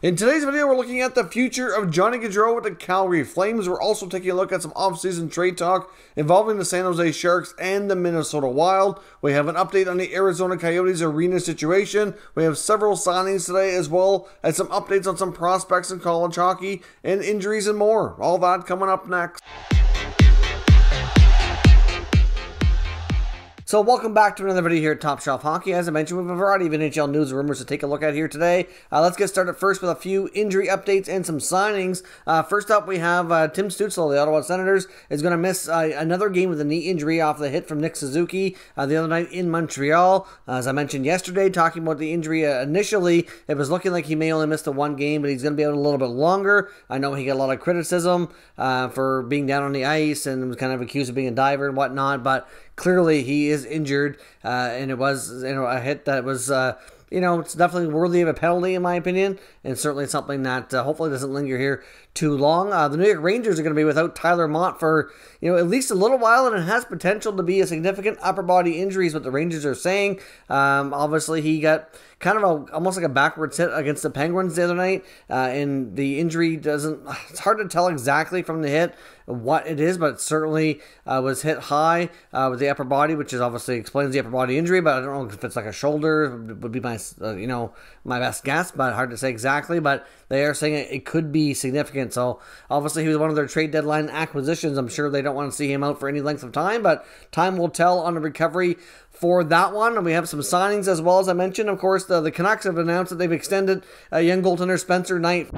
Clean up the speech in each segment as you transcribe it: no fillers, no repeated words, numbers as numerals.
In today's video, we're looking at the future of Johnny Gaudreau with the Calgary Flames. We're also taking a look at some off-season trade talk involving the San Jose Sharks and the Minnesota Wild. We have an update on the Arizona Coyotes arena situation. We have several signings today, as well as some updates on some prospects in college hockey and injuries and more. All that coming up next. So welcome back to another video here at Top Shelf Hockey. As I mentioned, we have a variety of NHL news and rumors to take a look at here today. Let's get started first with a few injury updates and some signings. First up, we have Tim Stützle, the Ottawa Senators, is going to miss another game with a knee injury off the hit from Nick Suzuki the other night in Montreal. As I mentioned yesterday, talking about the injury initially, it was looking like he may only miss the one game, but he's going to be out a little bit longer. I know he got a lot of criticism for being down on the ice and was kind of accused of being a diver and whatnot, but clearly he is injured, and it was a hit that was it's definitely worthy of a penalty in my opinion, and certainly something that hopefully doesn't linger here too long. The New York Rangers are going to be without Tyler Mott for at least a little while, and it has potential to be a significant upper body injury is what the Rangers are saying. Obviously he got kind of almost like a backwards hit against the Penguins the other night, and the injury it's hard to tell exactly from the hit what it is, but it certainly was hit high with the upper body, which is obviously explains the upper body injury, but I don't know if it's like a shoulder would be my my best guess, but hard to say exactly. But they are saying it could be significant. So obviously he was one of their trade deadline acquisitions. I'm sure they don't want to see him out for any length of time, but time will tell on the recovery for that one. And we have some signings as well, as I mentioned. Of course, the Canucks have announced that they've extended young goaltender Spencer Knight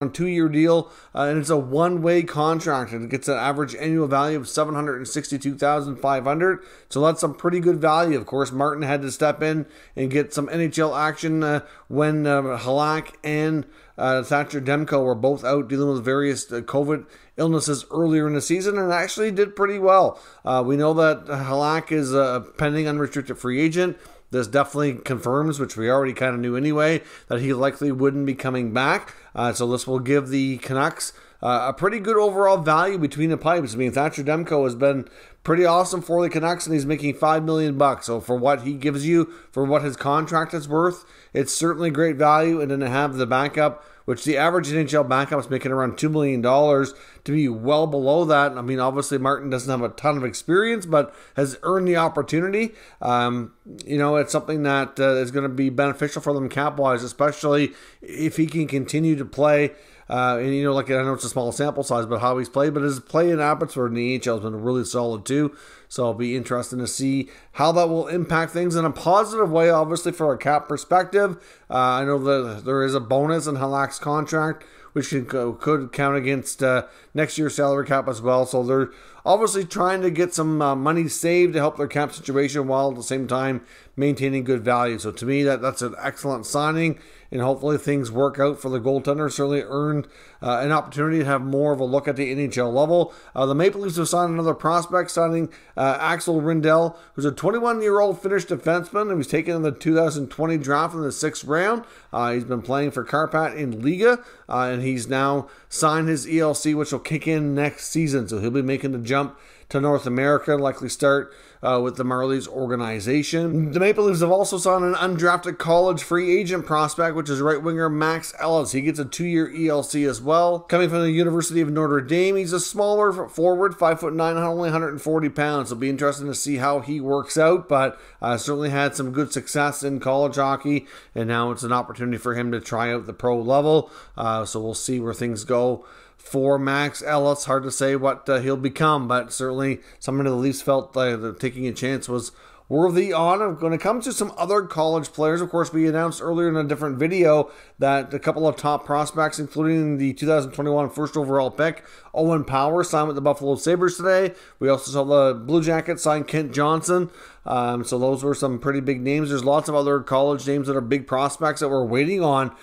on a 2-year deal, and it's a one-way contract, and it gets an average annual value of $762,500. So that's some pretty good value. Of course, Martin had to step in and get some NHL action when Halak and Thatcher Demko were both out dealing with various COVID illnesses earlier in the season, and actually did pretty well. We know that Halak is a pending unrestricted free agent. This definitely confirms, which we already kind of knew anyway, that he likely wouldn't be coming back. So this will give the Canucks a pretty good overall value between the pipes. I mean, Thatcher Demko has been pretty awesome for the Canucks, and he's making $5 million. So for what he gives you, for what his contract is worth, it's certainly great value. And then to have the backup, which the average NHL backup is making around $2 million, to be well below that. I mean, obviously Martin doesn't have a ton of experience, but has earned the opportunity. It's something that is going to be beneficial for them cap-wise, especially if he can continue to play. And I know it's a small sample size, but how he's played, but his play in Abbotsford in the AHL has been really solid too. So it'll be interesting to see how that will impact things in a positive way, obviously, for a cap perspective. I know that there is a bonus in Halak's contract, which could count against next year's salary cap as well. So they're obviously trying to get some money saved to help their cap situation while at the same time maintaining good value. So to me, that's an excellent signing, and hopefully things work out for the goaltender. Certainly earned an opportunity to have more of a look at the NHL level. The Maple Leafs have signed another prospect, signing Axel Rindell, who's a 21-year-old Finnish defenseman, and was taken in the 2020 draft in the 6th round. He's been playing for Karpat in Liga, and he's now signed his ELC, which will kick in next season. So he'll be making the jump to North America, likely start with the Marlies organization. The Maple Leafs have also signed an undrafted college free agent prospect, which is right winger Max Ellis. He gets a 2-year ELC as well. Coming from the University of Notre Dame, he's a smaller forward, 5'9", only 140 pounds. It'll be interesting to see how he works out, but certainly had some good success in college hockey, and now it's an opportunity for him to try out the pro level. So we'll see where things go for Max Ellis. Hard to say what he'll become, but certainly someone the Leafs felt that taking a chance was worthy on. When it comes to some other college players, of course, we announced earlier in a different video that a couple of top prospects, including the 2021 first overall pick, Owen Power, signed with the Buffalo Sabres today. We also saw the Blue Jackets sign Kent Johnson. So those were some pretty big names. There's lots of other college names that are big prospects that we're waiting on,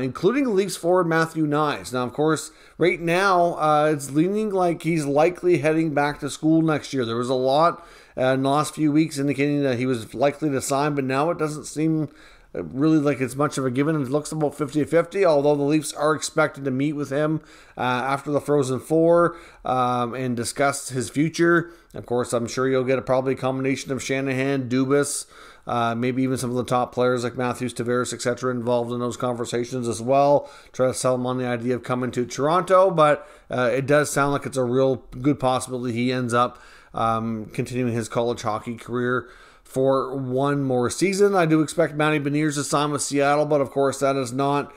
including Leafs forward Matthew Knies. Now, of course, right now, it's leaning like he's likely heading back to school next year. There was a lot in the last few weeks indicating that he was likely to sign, but now it doesn't seem really like it's much of a given. It looks about 50-50, although the Leafs are expected to meet with him after the Frozen Four and discuss his future. Of course, I'm sure you'll get probably a combination of Shanahan, Dubas, maybe even some of the top players like Matthews, Tavares, etc. involved in those conversations as well. Try to sell him on the idea of coming to Toronto, but it does sound like it's a real good possibility he ends up continuing his college hockey career for one more season. I do expect Matty Beniers to sign with Seattle, but of course that is not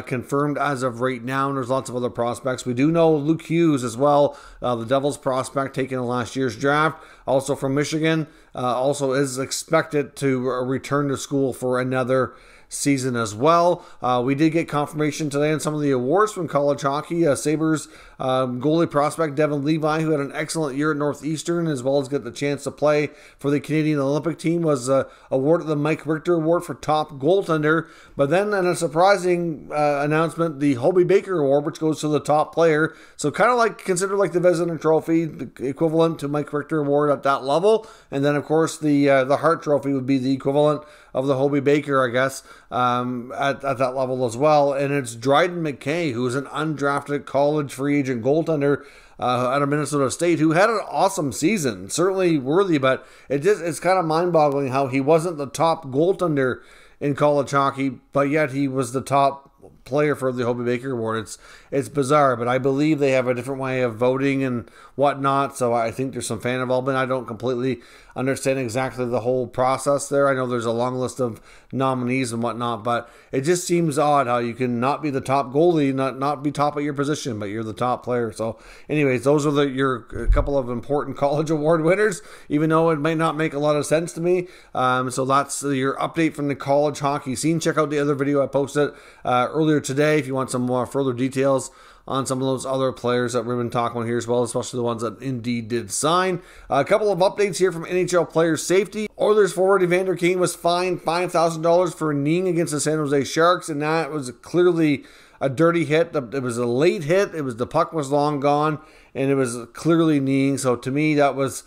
confirmed as of right now, and there's lots of other prospects. We do know Luke Hughes as well, the Devils prospect taken in last year's draft, also from Michigan, also is expected to return to school for another season as well. We did get confirmation today on some of the awards from college hockey. Sabres goalie prospect Devin Levi, who had an excellent year at Northeastern, as well as get the chance to play for the Canadian Olympic team, was awarded the Mike Richter Award for top goaltender. But then in a surprising announcement, the Hobey Baker Award, which goes to the top player. So kind of like considered like the Vezina Trophy, the equivalent to Mike Richter Award at that level. And then of course the Hart Trophy would be the equivalent of the Hobey Baker, I guess, at that level as well. And it's Dryden McKay, who is an undrafted college free agent goaltender out of Minnesota State, who had an awesome season, certainly worthy, but it's kind of mind-boggling how he wasn't the top goaltender in college hockey, but yet he was the top player for the Hobey Baker Award. It's bizarre, but I believe they have a different way of voting and whatnot, so I think there's some fan involvement. I don't completely understand exactly the whole process there. I know there's a long list of nominees and whatnot, but it just seems odd how you can not be the top goalie, not be top at your position, but you're the top player. So anyways, those are your a couple of important college award winners, even though it might not make a lot of sense to me. So that's your update from the college hockey scene. Check out the other video I posted earlier today if you want some more further details on some of those other players that we've been talking about here as well, especially the ones that indeed did sign. A couple of updates here from NHL player safety. Oilers forward Evander Kane was fined $5,000 for kneeing against the San Jose Sharks, and that was clearly a dirty hit. It was a late hit. The puck was long gone, and it was clearly kneeing. So to me, that was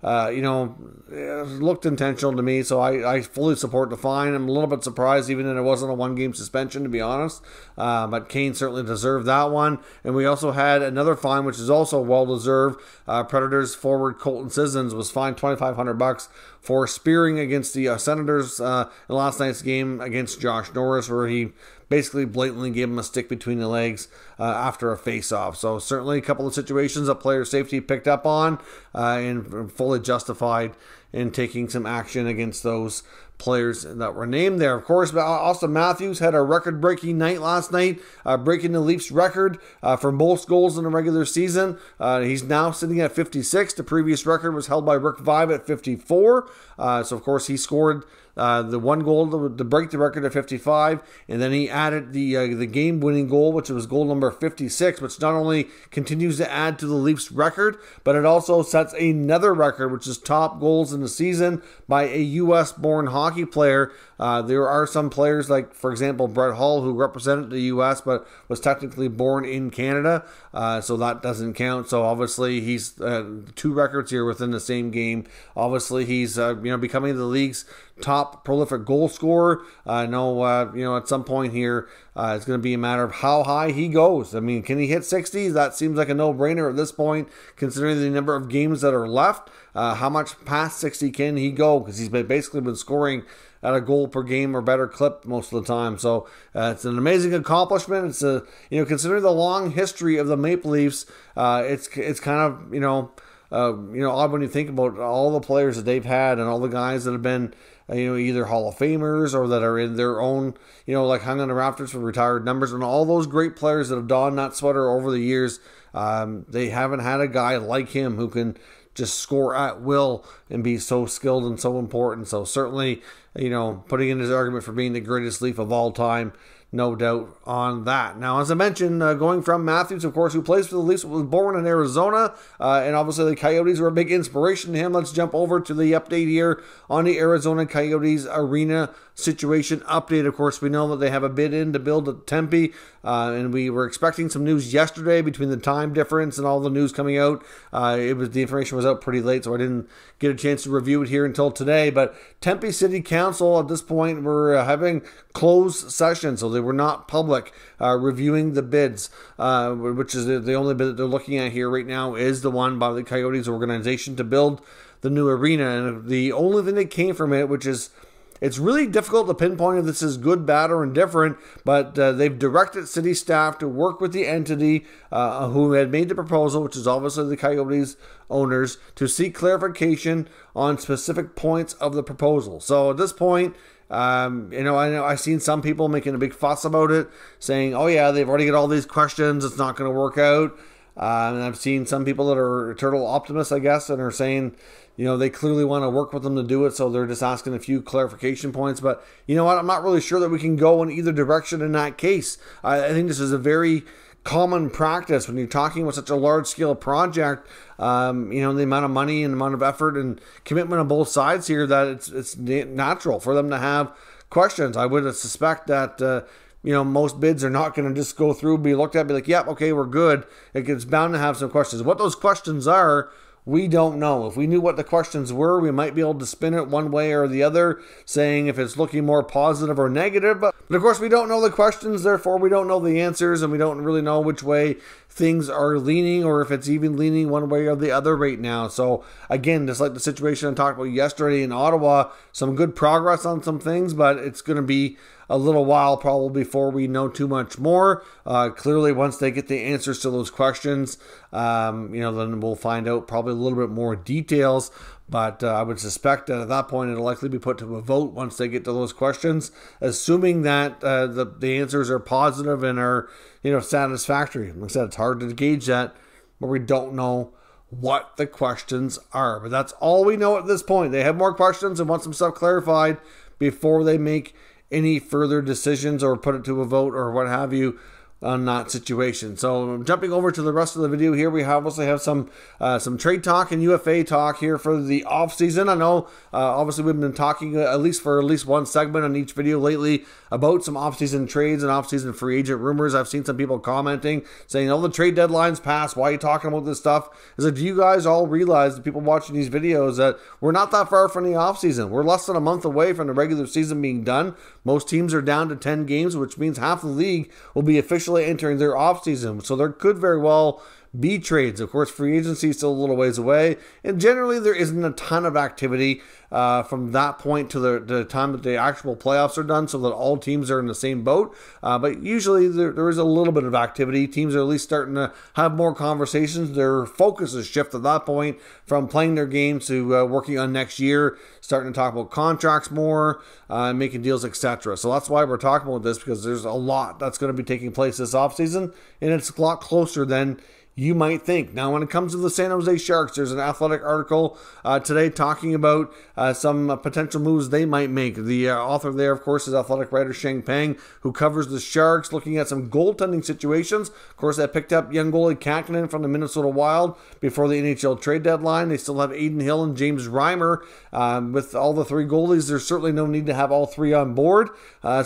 it looked intentional to me, so I fully support the fine. I'm a little bit surprised even that it wasn't a one-game suspension, to be honest, but Kane certainly deserved that one. And we also had another fine, which is also well-deserved. Predators forward Colton Sissons was fined $2,500 for spearing against the Senators in last night's game against Josh Norris, where he basically blatantly gave him a stick between the legs after a face-off. So certainly a couple of situations that player safety picked up on and fully justified in taking some action against those players that were named there. Of course, Auston Matthews had a record-breaking night last night, breaking the Leafs record for most goals in a regular season. He's now sitting at 56. The previous record was held by Rick Vaive at 54. So, of course, he scored the one goal to break the record at 55, and then he added the game-winning goal, which was goal number 56, which not only continues to add to the Leafs record, but it also sets another record, which is top goals in the season by a U.S.-born hockey player. There are some players like, for example, Brett Hull, who represented the U.S. but was technically born in Canada, so that doesn't count. So obviously he's two records here within the same game. Obviously he's becoming the league's top prolific goal scorer. I know at some point here it's going to be a matter of how high he goes. I mean, can he hit 60? That seems like a no-brainer at this point, considering the number of games that are left. How much past 60 can he go? Because he's basically been scoring at a goal per game or better clip most of the time. So it's an amazing accomplishment. It's considering the long history of the Maple Leafs, it's kind of odd when you think about all the players that they've had and all the guys that have been either Hall of Famers or that are in their own like hung on the rafters for retired numbers, and all those great players that have donned that sweater over the years. They haven't had a guy like him who can just score at will and be so skilled and so important. So certainly, putting in his argument for being the greatest Leaf of all time, no doubt on that. Now, as I mentioned, going from Matthews, of course, who plays for the Leafs, was born in Arizona, and obviously the Coyotes were a big inspiration to him. Let's jump over to the update here on the Arizona Coyotes arena situation update. Of course, we know that they have a bid in to build at Tempe, and we were expecting some news yesterday between the time difference and all the news coming out. The information was out pretty late, so I didn't get a chance to review it here until today. But Tempe City Council at this point were having closed session, so they were not public, reviewing the bids, which is the only bid that they're looking at here right now is the one by the Coyotes organization to build the new arena. And the only thing that came from it, which is, it's really difficult to pinpoint if this is good, bad, or indifferent, but they've directed city staff to work with the entity who had made the proposal, which is obviously the Coyotes owners, to seek clarification on specific points of the proposal. So at this point, I know I've seen some people making a big fuss about it, saying, oh yeah, they've already got all these questions, it's not going to work out. And I've seen some people that are eternal optimists, I guess, and are saying, they clearly want to work with them to do it, so they're just asking a few clarification points. But you know what? I'm not really sure that we can go in either direction in that case. I think this is a very common practice when you're talking about such a large-scale project. The amount of money and amount of effort and commitment on both sides here, that it's natural for them to have questions. I would suspect that most bids are not going to just go through, be looked at, be like, yep, okay, we're good. It's bound to have some questions. What those questions are, we don't know. If we knew what the questions were, we might be able to spin it one way or the other, saying if it's looking more positive or negative. But of course, we don't know the questions, therefore we don't know the answers, and we don't really know which way things are leaning, or if it's even leaning one way or the other right now. So again, just like the situation I talked about yesterday in Ottawa, some good progress on some things, but it's going to be a little while probably before we know too much more. Clearly, once they get the answers to those questions, then we'll find out probably a little bit more details. But I would suspect that at that point, it'll likely be put to a vote once they get to those questions, assuming that the answers are positive and are satisfactory. Like I said, it's hard to gauge that, but we don't know what the questions are. But that's all we know at this point. They have more questions and want some stuff clarified before they make any further decisions or put it to a vote or what have you on that situation. So jumping over to the rest of the video here, we obviously have some trade talk and UFA talk here for the off season. I know obviously we've been talking at least one segment on each video lately about some off-season trades and off-season free agent rumors. I've seen some people commenting saying, oh, the trade deadline's passed, why are you talking about this stuff? Is like, do you guys all realize, the people watching these videos, that we're not that far from the off-season? We're less than a month away from the regular season being done. Most teams are down to 10 games, which means half the league will be officially entering their off-season. So there could very well be trades. Of course, free agency is still a little ways away, and generally there isn't a ton of activity from that point to the time that the actual playoffs are done, so that all teams are in the same boat. But usually there is a little bit of activity. Teams are at least starting to have more conversations. Their focus is shifted at that point from playing their games to working on next year, starting to talk about contracts more, making deals, etc. So that's why we're talking about this, because there's a lot that's going to be taking place this offseason, and it's a lot closer than you might think. Now, when it comes to the San Jose Sharks, there's an Athletic article today talking about some potential moves they might make. The author there, of course, is Athletic writer Sheng Peng, who covers the Sharks, looking at some goaltending situations. Of course, they picked up young goalie Kankinen from the Minnesota Wild before the NHL trade deadline. They still have Aiden Hill and James Reimer. With all the three goalies, there's certainly no need to have all three on board.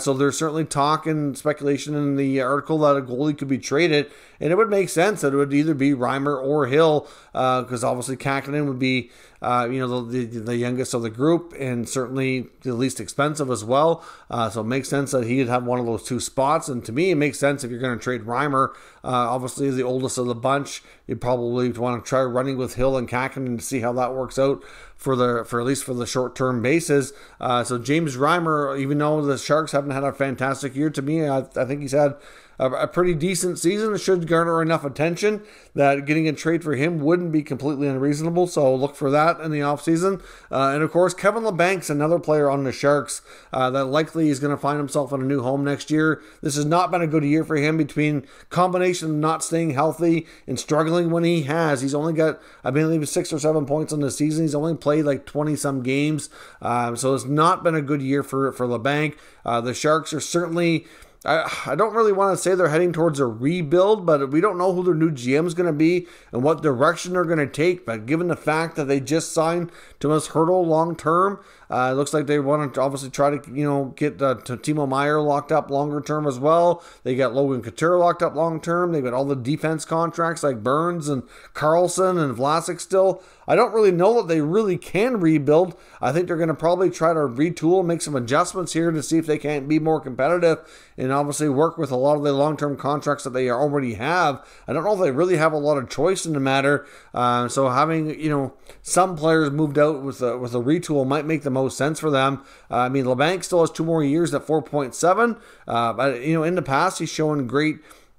So there's certainly talk and speculation in the article that a goalie could be traded, and it would make sense that it would either be Reimer or Hill, because obviously Kankinen would be the youngest of the group and certainly the least expensive as well. So it makes sense that he'd have one of those two spots. And to me, it makes sense if you're going to trade Reimer, obviously the oldest of the bunch, you'd probably want to try running with Hill and Kankinen to see how that works out for at least the short-term basis. So James Reimer, even though the Sharks haven't had a fantastic year, to me, I think he's had a pretty decent season. It should garner enough attention that getting a trade for him wouldn't be completely unreasonable. So look for that in the offseason. And of course, Kevin Labanc's another player on the Sharks that likely is going to find himself in a new home next year. This has not been a good year for him, between combination of not staying healthy and struggling when he has. He's only got, I believe, 6 or 7 points on the season. He's only played like 20-some games. So it's not been a good year for Labanc. The Sharks are certainly I don't really want to say they're heading towards a rebuild, but we don't know who their new GM is going to be and what direction they're going to take. But given the fact that they just signed Thomas Hertl long term, it looks like they want to obviously try to get Timo Meier locked up longer term as well. They got Logan Couture locked up long term. They've got all the defense contracts like Burns and Carlson and Vlasic still. I don't really know that they really can rebuild. I think they're going to probably try to retool, make some adjustments here to see if they can be more competitive and obviously work with a lot of the long-term contracts that they already have. I don't know if they really have a lot of choice in the matter. So having, some players moved out with a retool might make the most sense for them. I mean, LeBlanc still has 2 more years at 4.7. But, in the past, he's shown great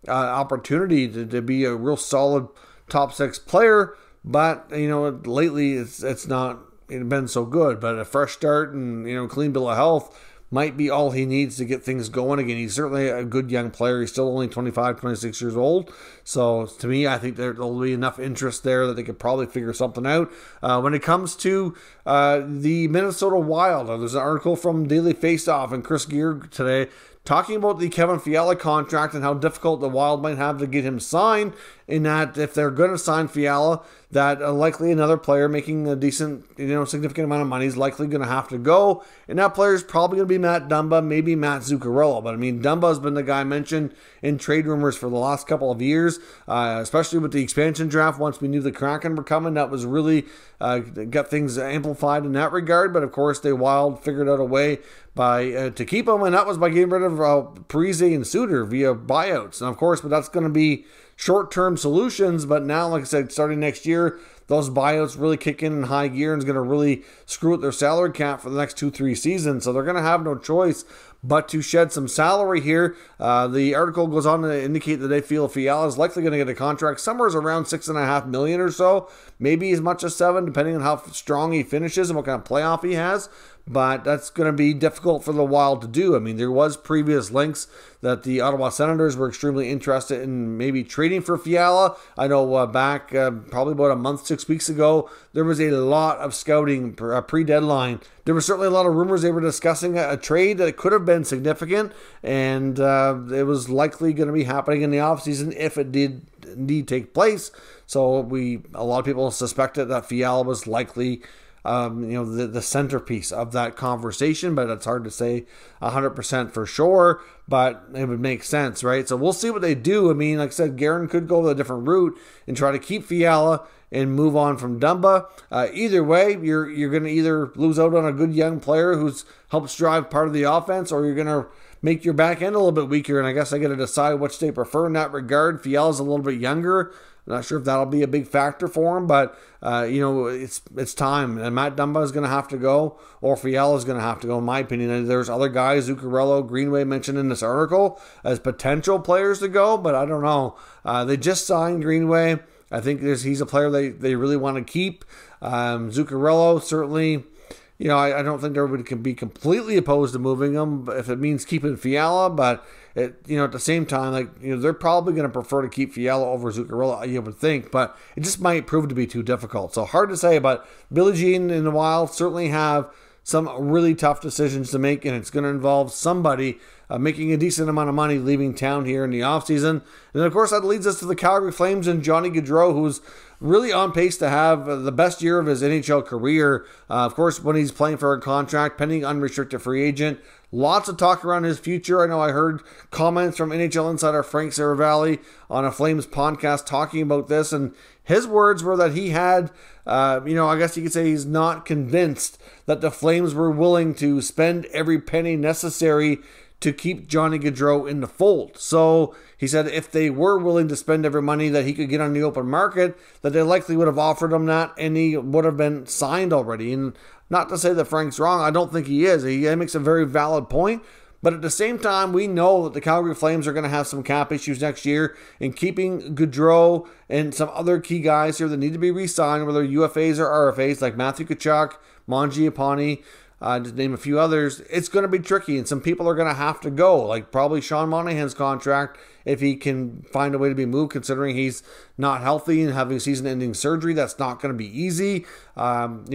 opportunity to be a real solid top 6 player. But, lately it's not been so good. But a fresh start and, clean bill of health might be all he needs to get things going again. He's certainly a good young player. He's still only 25, 26 years old. So to me, I think there'll be enough interest there that they could probably figure something out. When it comes to the Minnesota Wild, there's an article from Daily Faceoff and Chris Gear today talking about the Kevin Fiala contract and how difficult the Wild might have to get him signed, in that if they're going to sign Fiala, that likely another player making a decent, significant amount of money is likely going to have to go. And that player is probably going to be Matt Dumba, maybe Matt Zuccarello. But I mean, Dumba has been the guy mentioned in trade rumors for the last couple of years, especially with the expansion draft. Once we knew the Kraken were coming, that was really got things amplified in that regard. But of course, the Wild figured out a way to keep him, and that was by getting rid of Parise and Suter via buyouts. And of course, but that's going to be short-term solutions. But now, like I said, starting next year, those buyouts really kick in high gear and is going to really screw with their salary cap for the next 2-3 seasons. So they're going to have no choice but to shed some salary here. The article goes on to indicate that they feel Fiala is likely going to get a contract somewhere around $6.5 million or so, maybe as much as $7 million, depending on how strong he finishes and what kind of playoff he has. But that's going to be difficult for the Wild to do. I mean, there was previous links that the Ottawa Senators were extremely interested in maybe trading for Fiala. I know back probably about a month, 6 weeks ago, there was a lot of scouting pre-deadline. There was certainly a lot of rumors they were discussing a trade that could have been significant, and it was likely going to be happening in the offseason if it did indeed take place. So a lot of people suspected that Fiala was likely the centerpiece of that conversation, but it's hard to say 100% for sure, but it would make sense, right? So we'll see what they do. I mean, like I said, Guerin could go a different route and try to keep Fiala and move on from Dumba. Either way, you're going to either lose out on a good young player who's helps drive part of the offense, or you're going to make your back end a little bit weaker, and I guess I got to decide which they prefer in that regard. Fiala's a little bit younger. I'm not sure if that'll be a big factor for him, but it's time. And Matt Dumba is going to have to go, or Fiala is going to have to go, in my opinion. And there's other guys, Zuccarello, Greenway mentioned in this article as potential players to go, but I don't know. They just signed Greenway. I think he's a player they really want to keep. Zuccarello, certainly, I don't think everybody can be completely opposed to moving him if it means keeping Fiala, but at the same time, they're probably going to prefer to keep Fiala over Zuccarello, you would think, but it just might prove to be too difficult. So hard to say, but Billie Jean and the Wild certainly have some really tough decisions to make, and it's going to involve somebody making a decent amount of money leaving town here in the offseason. And of course, that leads us to the Calgary Flames and Johnny Gaudreau, who's really on pace to have the best year of his NHL career. Of course, when he's playing for a contract, pending unrestricted free agent. Lots of talk around his future. I know I heard comments from NHL insider Frank Saravalli on a Flames podcast talking about this, and his words were that he had, I guess you could say he's not convinced that the Flames were willing to spend every penny necessary to keep Johnny Gaudreau in the fold. So he said if they were willing to spend every money that he could get on the open market, that they likely would have offered him that, and he would have been signed already. And not to say that Frank's wrong, I don't think he is. He makes a very valid point. But at the same time, we know that the Calgary Flames are going to have some cap issues next year, and keeping Gaudreau and some other key guys here that need to be re-signed, whether UFAs or RFAs, like Matthew Tkachuk, Mangiapane, to name a few others, it's going to be tricky, and some people are going to have to go, like probably Sean Monahan's contract, if he can find a way to be moved, considering he's not healthy and having season-ending surgery. That's not going to be easy. Hard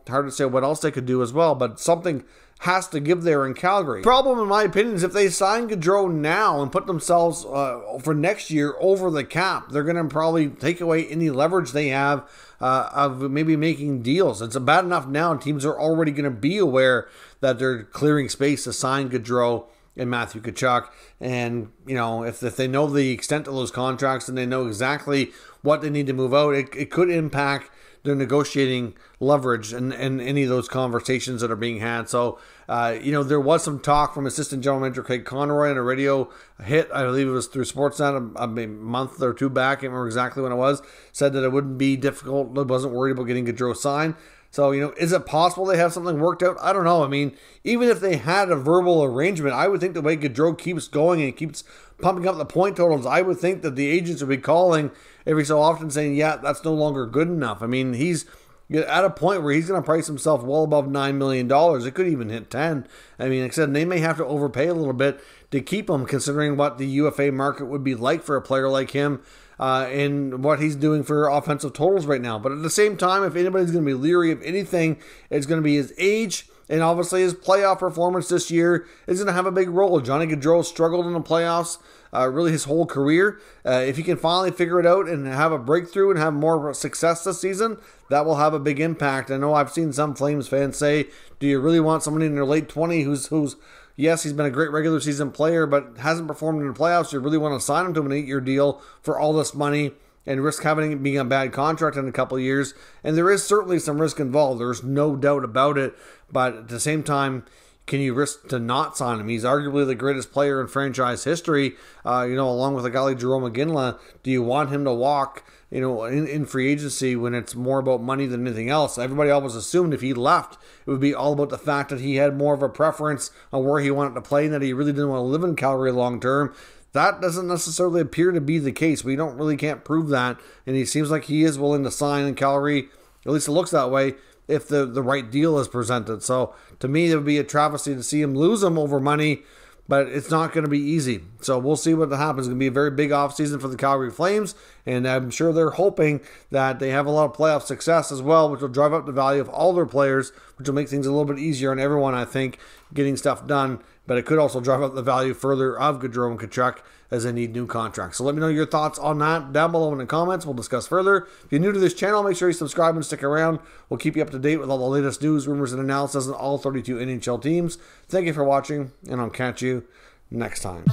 to say what else they could do as well, but something has to give there in Calgary. Problem, in my opinion, is if they sign Gaudreau now and put themselves for next year over the cap, they're going to probably take away any leverage they have of maybe making deals. It's bad enough now, and teams are already going to be aware that they're clearing space to sign Gaudreau and Matthew Tkachuk. And, you know, if they know the extent of those contracts and they know exactly what they need to move out, it could impact their negotiating leverage and any of those conversations that are being had. So, you know, there was some talk from Assistant General Manager Craig Conroy on a radio hit, I believe it was through Sportsnet a month or two back, I can't remember exactly when it was, said that it wouldn't be difficult, wasn't worried about getting Gaudreau signed. So, you know, is it possible they have something worked out? I don't know. I mean, even if they had a verbal arrangement, I would think the way Gaudreau keeps going and keeps pumping up the point totals, I would think that the agents would be calling every so often saying, yeah, that's no longer good enough. I mean, he's at a point where he's going to price himself well above $9 million. It could even hit 10. I mean, like I said, they may have to overpay a little bit to keep him, considering what the UFA market would be like for a player like him. And what he's doing for offensive totals right now. But at the same time, if anybody's going to be leery of anything, it's going to be his age, and obviously his playoff performance this year is going to have a big role. Johnny Gaudreau struggled in the playoffs really his whole career. If he can finally figure it out and have a breakthrough and have more success this season, that will have a big impact. I know I've seen some Flames fans say, do you really want somebody in their late 20s who's yes, he's been a great regular season player, but hasn't performed in the playoffs? You really want to sign him to an 8-year deal for all this money and risk having it being a bad contract in a couple of years? And there is certainly some risk involved. There's no doubt about it. But at the same time, can you risk to not sign him? He's arguably the greatest player in franchise history, you know, along with a guy like Jerome McGinley. Do you want him to walk, you know, in free agency when it's more about money than anything else? Everybody always assumed if he left, it would be all about the fact that he had more of a preference on where he wanted to play and that he really didn't want to live in Calgary long term. That doesn't necessarily appear to be the case. We can't prove that. And he seems like he is willing to sign in Calgary, at least it looks that way, if the right deal is presented. So to me, it would be a travesty to see him lose him over money, but it's not going to be easy. So we'll see what happens. It's going to be a very big offseason for the Calgary Flames, and I'm sure they're hoping that they have a lot of playoff success as well, which will drive up the value of all their players, which will make things a little bit easier on everyone, I think, getting stuff done. But it could also drive up the value further of Gaudreau and Tkachuk as they need new contracts. So let me know your thoughts on that down below in the comments. We'll discuss further. If you're new to this channel, make sure you subscribe and stick around. We'll keep you up to date with all the latest news, rumors, and analysis on all 32 NHL teams. Thank you for watching, and I'll catch you next time.